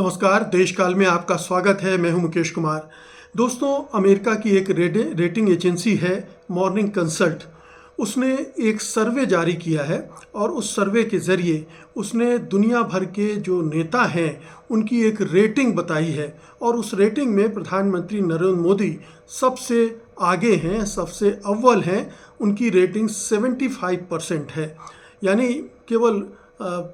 नमस्कार, देश काल में आपका स्वागत है। मैं हूं मुकेश कुमार। दोस्तों, अमेरिका की एक रेटिंग एजेंसी है मॉर्निंग कंसल्ट। उसने एक सर्वे जारी किया है और उस सर्वे के ज़रिए उसने दुनिया भर के जो नेता हैं उनकी एक रेटिंग बताई है और उस रेटिंग में प्रधानमंत्री नरेंद्र मोदी सबसे आगे हैं, सबसे अव्वल हैं। उनकी रेटिंग 75% है, यानी केवल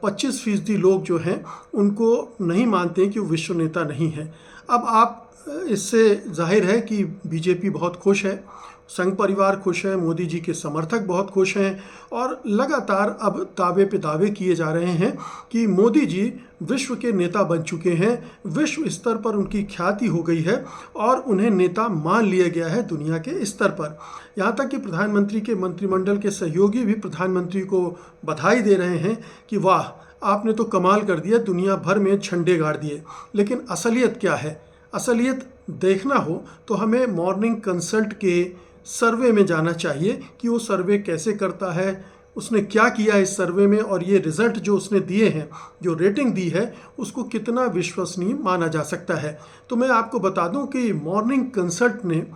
25% लोग जो हैं उनको नहीं मानते हैं कि वो विश्व नेता नहीं है। अब आप इससे जाहिर है कि बीजेपी बहुत खुश है, संघ परिवार खुश है, मोदी जी के समर्थक बहुत खुश हैं और लगातार अब दावे पे दावे किए जा रहे हैं कि मोदी जी विश्व के नेता बन चुके हैं। विश्व स्तर पर उनकी ख्याति हो गई है और उन्हें नेता मान लिया गया है दुनिया के स्तर पर। यहाँ तक कि प्रधानमंत्री के मंत्रिमंडल के सहयोगी भी प्रधानमंत्री को बधाई दे रहे हैं कि वाह, आपने तो कमाल कर दिया, दुनिया भर में झंडे गाड़ दिए। लेकिन असलियत क्या है? असलियत देखना हो तो हमें मॉर्निंग कंसल्ट के सर्वे में जाना चाहिए कि वो सर्वे कैसे करता है, उसने क्या किया इस सर्वे में, और ये रिज़ल्ट जो उसने दिए हैं, जो रेटिंग दी है, उसको कितना विश्वसनीय माना जा सकता है। तो मैं आपको बता दूं कि मॉर्निंग कंसल्ट ने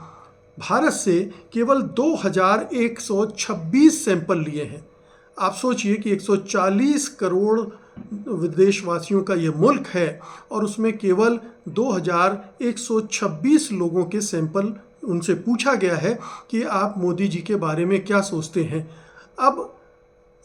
भारत से केवल 2126 सैंपल लिए हैं। आप सोचिए कि 140 करोड़ विदेशवासियों का ये मुल्क है और उसमें केवल 2126 लोगों के सैंपल उनसे पूछा गया है कि आप मोदी जी के बारे में क्या सोचते हैं। अब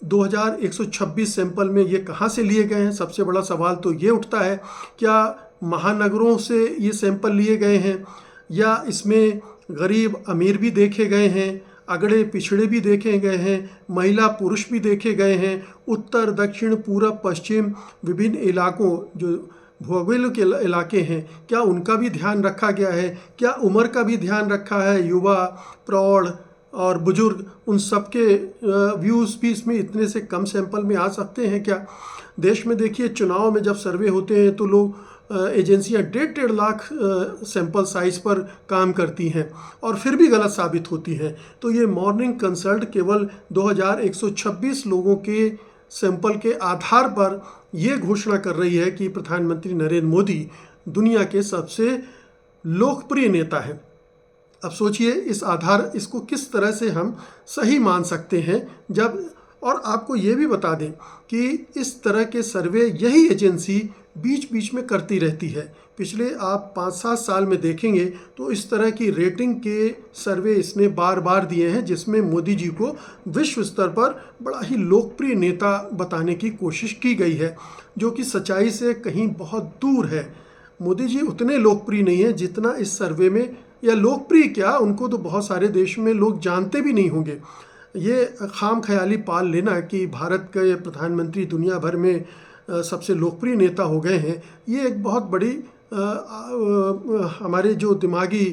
2126 सैंपल में ये कहाँ से लिए गए हैं? सबसे बड़ा सवाल तो ये उठता है, क्या महानगरों से ये सैंपल लिए गए हैं या इसमें गरीब अमीर भी देखे गए हैं, अगड़े पिछड़े भी देखे गए हैं, महिला पुरुष भी देखे गए हैं, उत्तर दक्षिण पूरब पश्चिम विभिन्न इलाकों जो भौगोलिक इलाके हैं, क्या उनका भी ध्यान रखा गया है? क्या उम्र का भी ध्यान रखा है? युवा, प्रौढ़ और बुजुर्ग, उन सबके व्यूज़ भी इसमें इतने से कम सैंपल में आ सकते हैं क्या? देश में देखिए, चुनाव में जब सर्वे होते हैं तो लोग एजेंसियां 1.5 लाख सैंपल साइज़ पर काम करती हैं और फिर भी गलत साबित होती हैं। तो ये मॉर्निंग कंसल्ट केवल 2126 लोगों के सैंपल के आधार पर ये घोषणा कर रही है कि प्रधानमंत्री नरेंद्र मोदी दुनिया के सबसे लोकप्रिय नेता हैं। अब सोचिए इसको किस तरह से हम सही मान सकते हैं जब, और आपको ये भी बता दें कि इस तरह के सर्वे यही एजेंसी बीच बीच में करती रहती है। पिछले आप 5-7 साल में देखेंगे तो इस तरह की रेटिंग के सर्वे इसने बार बार दिए हैं जिसमें मोदी जी को विश्व स्तर पर बड़ा ही लोकप्रिय नेता बताने की कोशिश की गई है, जो कि सच्चाई से कहीं बहुत दूर है। मोदी जी उतने लोकप्रिय नहीं है जितना इस सर्वे में, या लोकप्रिय क्या, उनको तो बहुत सारे देश में लोग जानते भी नहीं होंगे। ये खाम ख्याली पाल लेना कि भारत के प्रधानमंत्री दुनिया भर में सबसे लोकप्रिय नेता हो गए हैं, ये एक बहुत बड़ी हमारे जो दिमागी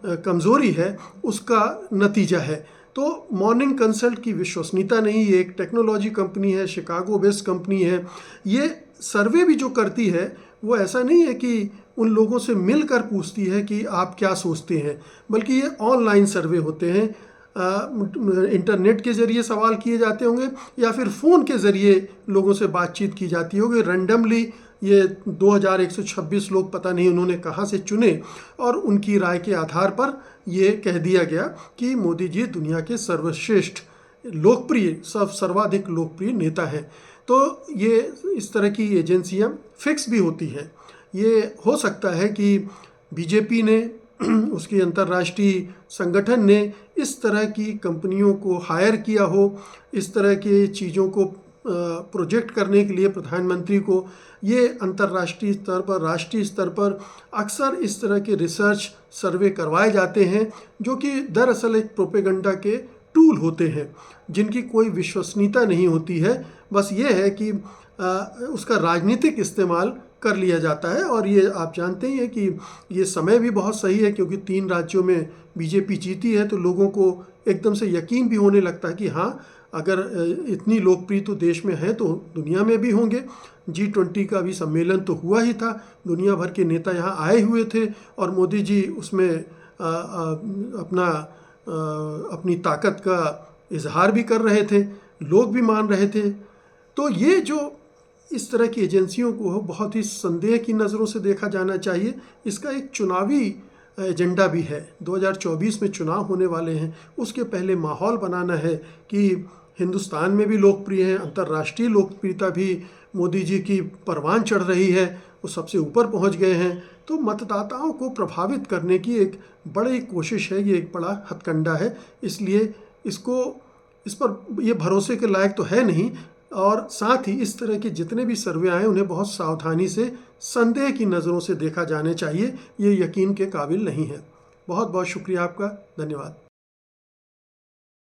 कमज़ोरी है उसका नतीजा है। तो मॉर्निंग कंसल्ट की विश्वसनीयता नहीं, ये एक टेक्नोलॉजी कंपनी है, शिकागो बेस्ड कंपनी है। ये सर्वे भी जो करती है वो ऐसा नहीं है कि उन लोगों से मिलकर पूछती है कि आप क्या सोचते हैं, बल्कि ये ऑनलाइन सर्वे होते हैं। इंटरनेट के ज़रिए सवाल किए जाते होंगे या फिर फ़ोन के ज़रिए लोगों से बातचीत की जाती होगी। रैंडमली ये 2126 लोग पता नहीं उन्होंने कहाँ से चुने और उनकी राय के आधार पर ये कह दिया गया कि मोदी जी दुनिया के सर्वश्रेष्ठ लोकप्रिय सर्वाधिक लोकप्रिय नेता हैं। तो ये इस तरह की एजेंसियां फिक्स भी होती हैं। ये हो सकता है कि बीजेपी ने उसकी अंतर्राष्ट्रीय संगठन ने इस तरह की कंपनियों को हायर किया हो, इस तरह की चीज़ों को प्रोजेक्ट करने के लिए प्रधानमंत्री को। ये अंतर्राष्ट्रीय स्तर पर, राष्ट्रीय स्तर पर अक्सर इस तरह के रिसर्च सर्वे करवाए जाते हैं जो कि दरअसल एक प्रोपेगेंडा के टूल होते हैं जिनकी कोई विश्वसनीयता नहीं होती है। बस ये है कि उसका राजनीतिक इस्तेमाल कर लिया जाता है। और ये आप जानते ही हैं कि ये समय भी बहुत सही है, क्योंकि 3 राज्यों में बीजेपी जीती है तो लोगों को एकदम से यकीन भी होने लगता है कि हाँ, अगर इतनी लोकप्रिय तो देश में है तो दुनिया में भी होंगे। G20 का भी सम्मेलन तो हुआ ही था, दुनिया भर के नेता यहाँ आए हुए थे और मोदी जी उसमें अपनी ताकत का इजहार भी कर रहे थे, लोग भी मान रहे थे। तो ये जो इस तरह की एजेंसियों को बहुत ही संदेह की नज़रों से देखा जाना चाहिए। इसका एक चुनावी एजेंडा भी है। 2024 में चुनाव होने वाले हैं, उसके पहले माहौल बनाना है कि हिंदुस्तान में भी लोकप्रिय हैं, अंतर्राष्ट्रीय लोकप्रियता भी मोदी जी की परवान चढ़ रही है, वो सबसे ऊपर पहुंच गए हैं। तो मतदाताओं को प्रभावित करने की एक बड़ी कोशिश है, ये एक बड़ा हथकंडा है। इसलिए इस पर ये भरोसे के लायक तो है नहीं, और साथ ही इस तरह के जितने भी सर्वे आए उन्हें बहुत सावधानी से संदेह की नज़रों से देखा जाने चाहिए, ये यकीन के काबिल नहीं है। बहुत बहुत शुक्रिया आपका, धन्यवाद।